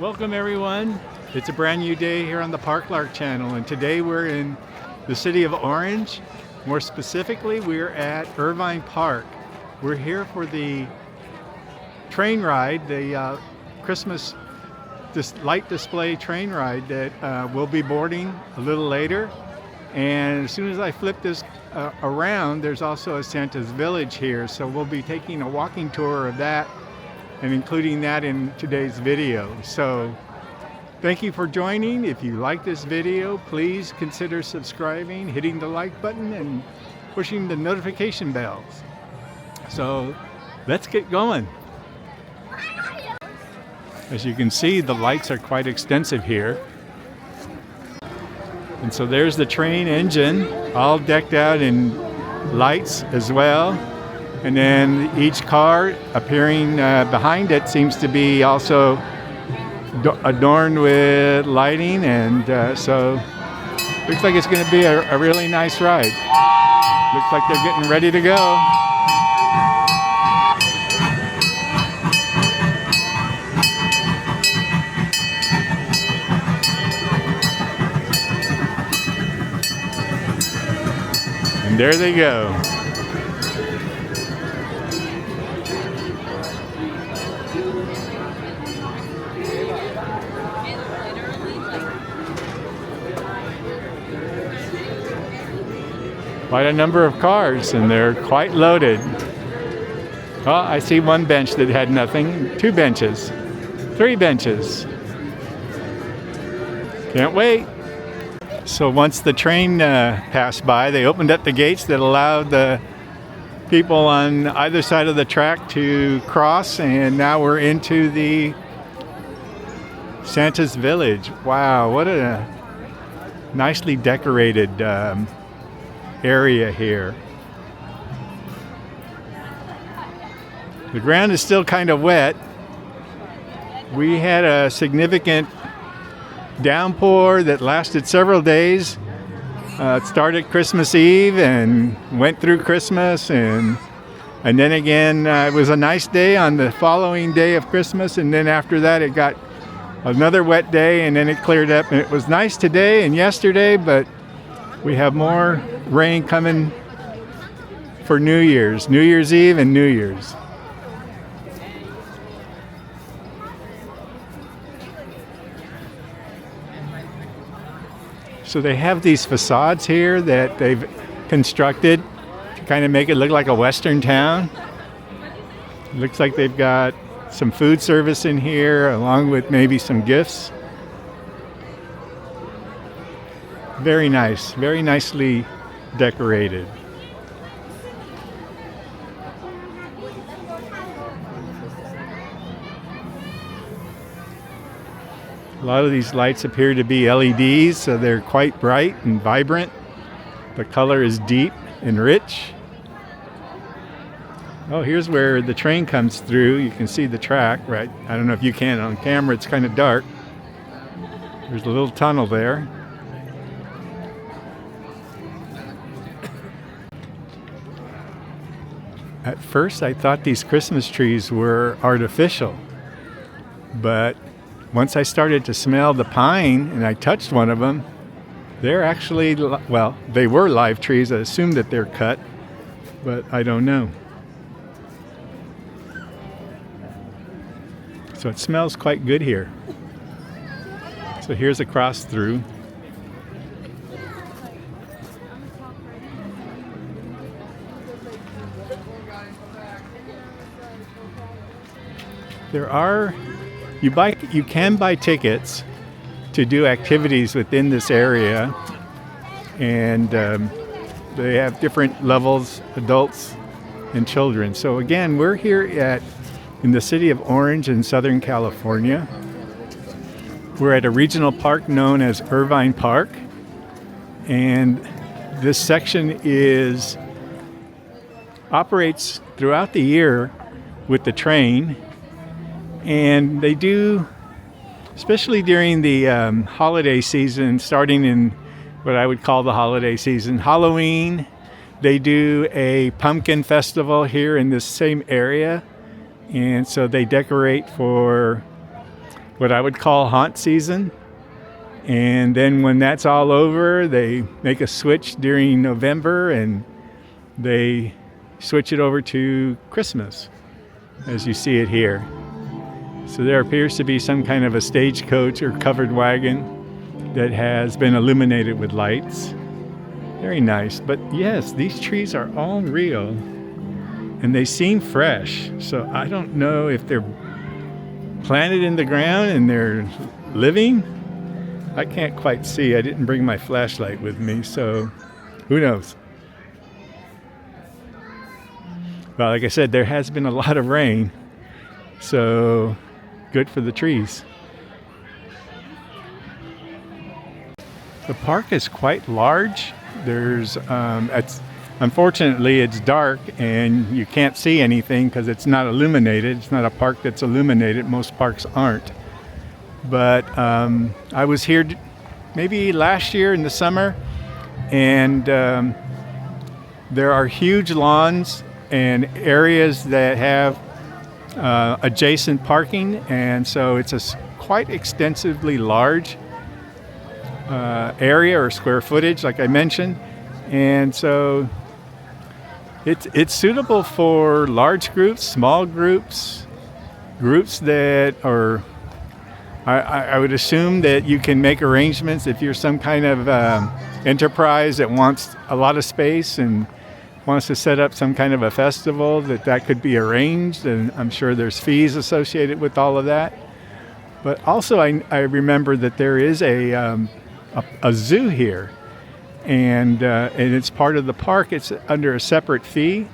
Welcome everyone. It's a brand new day here on the Park Lark channel, and today we're in the city of Orange. More specifically, we're at Irvine Park. We're here for the train ride, the Christmas light display train ride that we'll be boarding a little later. And as soon as I flip this around, there's also a Santa's Village here, so we'll be taking a walking tour of that and including that in today's video. So thank you for joining. If you like this video, please consider subscribing, hitting the like button, and pushing the notification bells. So let's get going. As you can see, the lights are quite extensive here. And so there's the train engine, all decked out in lights as well. And then each car appearing behind it seems to be also adorned with lighting, and so looks like it's going to be a really nice ride. Looks like they're getting ready to go. And there they go. Quite a number of cars, and they're quite loaded. Oh, I see one bench that had nothing. 2 benches. 3 benches. Can't wait. So once the train passed by, they opened up the gates that allowed the people on either side of the track to cross, and now we're into the Santa's Village. Wow, what a nicely decorated area here. The ground is still kind of wet. We had a significant downpour that lasted several days. It started Christmas Eve and went through Christmas, and then again it was a nice day on the following day of Christmas, and then after that it got another wet day, and then it cleared up, and it was nice today and yesterday, but we have more rain coming for New Year's Eve and New Year's. So they have these facades here that they've constructed to kind of make it look like a western town. It looks like they've got some food service in here along with maybe some gifts. Very nice, very nicely decorated. A lot of these lights appear to be LEDs, so they're quite bright and vibrant. The color is deep and rich. Oh, here's where the train comes through. You can see the track, right? I don't know if you can on camera, it's kind of dark. There's a little tunnel there. At first I thought these Christmas trees were artificial, but once I started to smell the pine and I touched one of them, they're actually, well, they were live trees. I assume that they're cut, but I don't know. So it smells quite good here. So here's a cross through. You can buy tickets to do activities within this area, and they have different levels, adults and children. So again, we're here in the city of Orange in Southern California. We're at a regional park known as Irvine Park, and this section operates throughout the year with the train. And they do, especially during the holiday season, starting in what I would call the holiday season, Halloween, they do a pumpkin festival here in this same area. And so they decorate for what I would call haunt season. And then when that's all over, they make a switch during November and they switch it over to Christmas, as you see it here. So there appears to be some kind of a stagecoach or covered wagon that has been illuminated with lights. Very nice. But yes, these trees are all real and they seem fresh. So I don't know if they're planted in the ground and they're living. I can't quite see. I didn't bring my flashlight with me, so who knows? Well, like I said, there has been a lot of rain, so good for the trees. The park is quite large. Unfortunately, it's dark and you can't see anything because it's not illuminated. It's not a park that's illuminated. Most parks aren't. But I was here maybe last year in the summer, and there are huge lawns and areas that have adjacent parking, and so it's a quite extensively large area or square footage, like I mentioned, and so it's suitable for large groups, small groups, groups that are. I would assume that you can make arrangements if you're some kind of enterprise that wants a lot of space and wants to set up some kind of a festival, that could be arranged, and I'm sure there's fees associated with all of that. But also I remember that there is a zoo here, and it's part of the park. It's under a separate fee,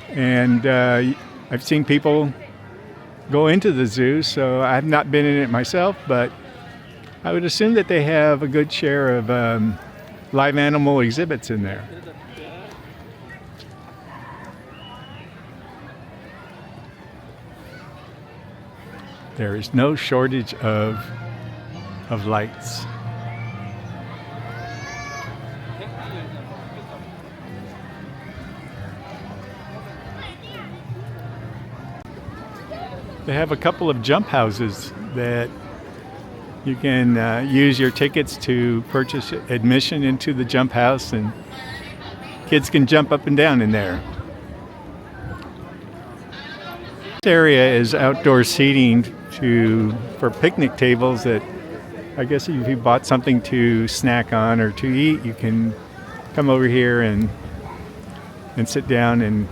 and I've seen people go into the zoo, so I've not been in it myself, but I would assume that they have a good share of live animal exhibits in there. There is no shortage of lights. They have a couple of jump houses that you can use your tickets to purchase admission into the jump house, and kids can jump up and down in there. This area is outdoor seating for picnic tables that I guess if you bought something to snack on or to eat, you can come over here and sit down and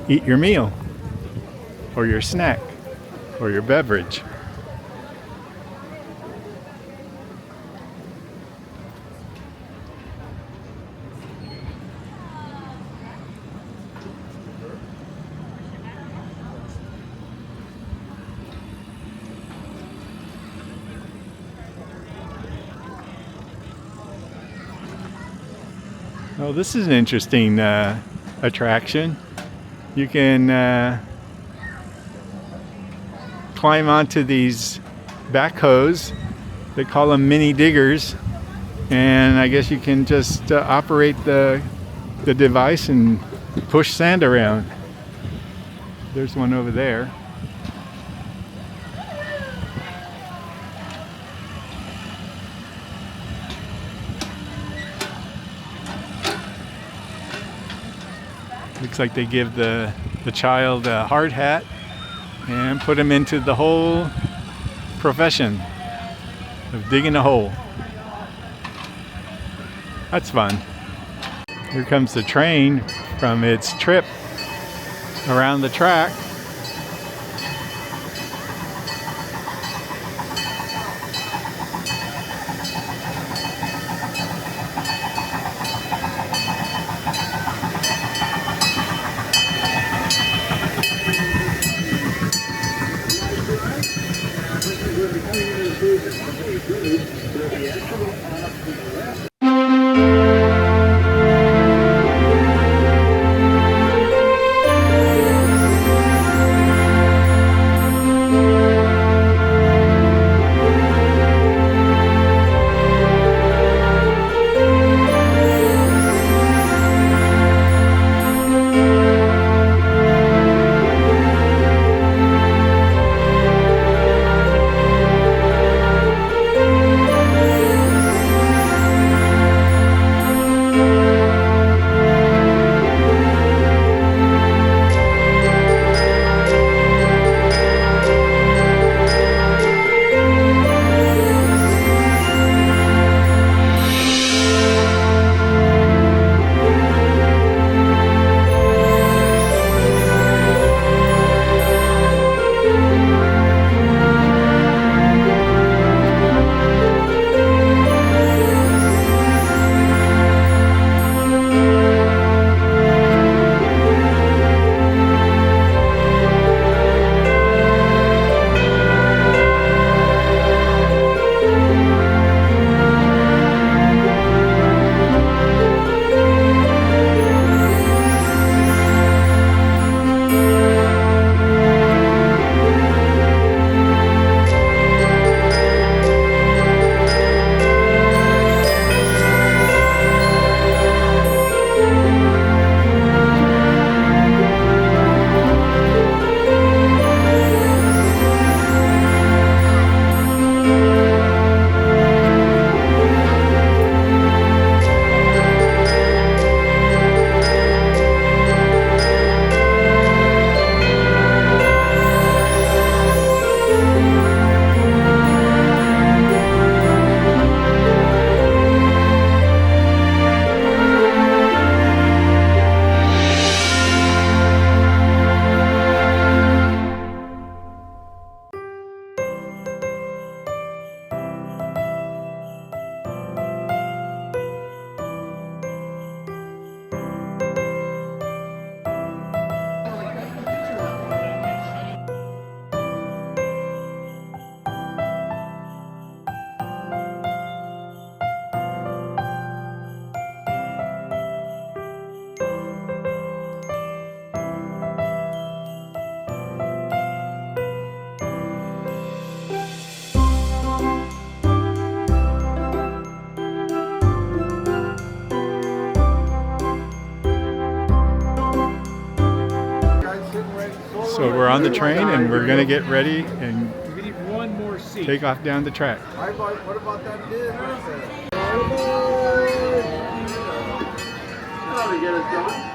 eat your meal, or your snack, or your beverage. Oh, this is an interesting attraction. You can climb onto these backhoes. They call them mini diggers, and I guess you can just operate the device and push sand around. There's one over there. Looks like they give the child a hard hat and put him into the whole profession of digging a hole. That's fun. Here comes the train from its trip around the track. So we're on the train and we're gonna get ready and We need one more seat. take off down the track. What about that dude? That'll get us going.